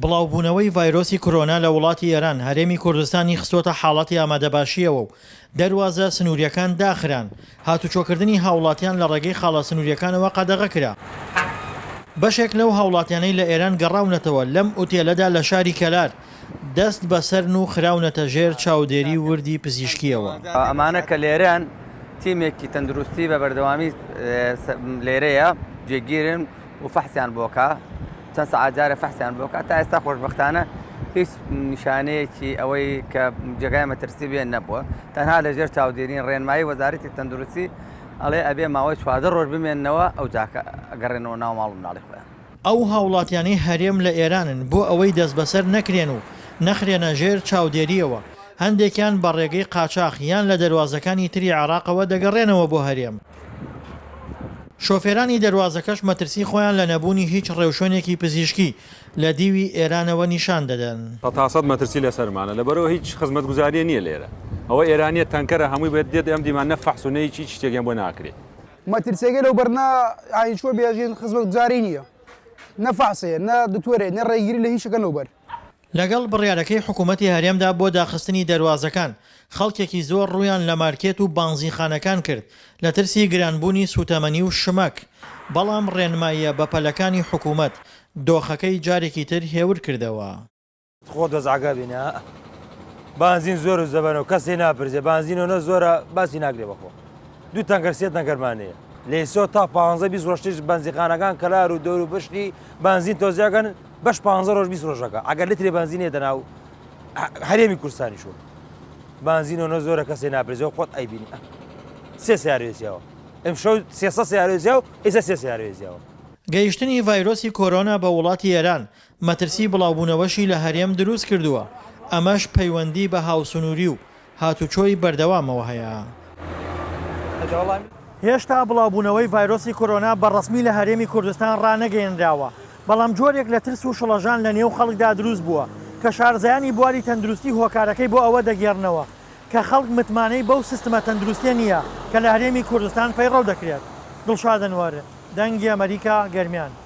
بڵاوبوونەوەی ڤایرۆسی کۆرۆنا لە وڵاتی ئێران هەرێمی کوردستانی خستۆتە حاڵەتی ئامادەباشیەوە و دەواازە سنووریەکان داخران. هاتوچۆکردنی هاوڵاتیان لە ڕێگەی خاڵە سنووریەکانەوە قەدەغە کرا. بەشێک لەو هاوڵاتیانەی لە ئێران گەڕاونەتەوە لەم ئوتێلەدا لە شاری کەلار دەست بەسەر و خراونەتە ژێر چاودێری وردی پزیشکیەوە. ئەمانە کە لێرەن تیمێکی تەندروستی بە بەردەوامی لێرەیە جێگیرن و فەحسیان بۆکە چەند سەعات جارە فەحسیان بۆکە تا ئێستا خۆشبەختانە هیچ نیشانەیەکی ئەوەی کە جێگای مەترسی بێن نەبووە. تەنها لەژێر چاودێرین ڕێنمایی وەزارەتی تەندروستی ئەڵێ ئەبێ ماوەی 14 ڕۆژ بمێننەوە ئەو جاکە ئەگەڕێنەوە ناو ماڵ منداڵی خۆیان. ئەو هاوڵاتیانەی هەرێم لە ئێرانن بۆ ئەوەی دەست بەسەر نەکرێن و نەخرێنە ژێر چاودێریەوە. هەندێکیان بە ڕێگەی قاچاق یان لە دەواازەکانی تری عێراقەوە دەگەڕێنەوە بۆ هەرێم. شۆفێرانی دەواازەکەش مەترسی خۆیان لە نەبوونی هیچ ڕێوشۆنێکی پزیشکی لە دیوی ئێرانەوە نیشان دەدەن. تاسەد مەترسی لەسەرمانە لەبەرەوە هیچ خزمەتگوزاریە نییە لێرە. ئەوە ئێرانیە تەنکەرە هەمووی بێت دێت ئەم دیمان نەفەحسونەی چی شتێکیان بۆ ناکرێت. مەترسێگە لەو بەرنا ئاینچوە بێژین خزمەتگوزاری نییە. نەفەحسەیە، نە دکتۆرێ، نە ڕێگیری لە هیچ شتێکە لەو بەر. لەگەڵ بڕیارەکەی حکوومەتی هەرێمدا بۆ داخستنی دەواازەکان خەڵکێکی زۆر ڕوویان لە مارکێت و بانزیخانەکان کرد لە ترسی گرانبوونی سوتەمەنی و شمەک. بەڵام ڕێنماییە بە پەلەکانی حکوومەت دۆخەکەی جارێکی تر هێور کردەوە. خۆ دەزعگا بینە بانزین زۆر و زەبەنەوە کەسێ ناپرسێ بانزینەوە زۆرە باسی ناگرێ بەخۆ. دوو تەنگەر سێ تەنگەرمانەیە لێسۆ تا 15 ڕۆژتیش بنزیخانەکان کەلار و دەور و بشتی بانزین تۆزیاکەن بەش 15 ڕۆژ 20 ڕۆژەکە ئەگەر لترێ بانزینێ دەناو هەرێمی کوردستانی شو بانزینەوە زۆرە کەسێ ناپرسێەوە خۆت ئەیبینی سێ سیارێزیەوە ئەم شەو 300 سیارێزیە و ئێستا سێ سیارێزیەوە. گەیشتنی ڤایرۆسی کۆرۆنا بە وڵاتی ئێران مەترسی بڵاوبوونەوەشی لە هەرێم دروست کردووە. ئەمەش پەیوەندی بە هاوسنووری و هاتوچۆی بەردەوامەوە هەیە. هێشتا بڵاوبوونەوەی ڤایرۆسی کۆرۆنا بەڕەسمی لە هەرێمی کوردستان ڕانەگەیەنراوە، بەڵام جۆرێک لە ترس و شڵەژان لە نێو خەڵکدا دروست بووە کە شارزایانی بواری تەندروستی هۆکارەکەی بۆ ئەوە دەگێڕنەوە کە خەڵک متمانەی بەو سیستمە تەندروستیە نییە کە لە هەرێمی کوردستان پەیڕەو دەکرێت. دڵشادن وەرە دەنگی ئەمریکا گەرمیان.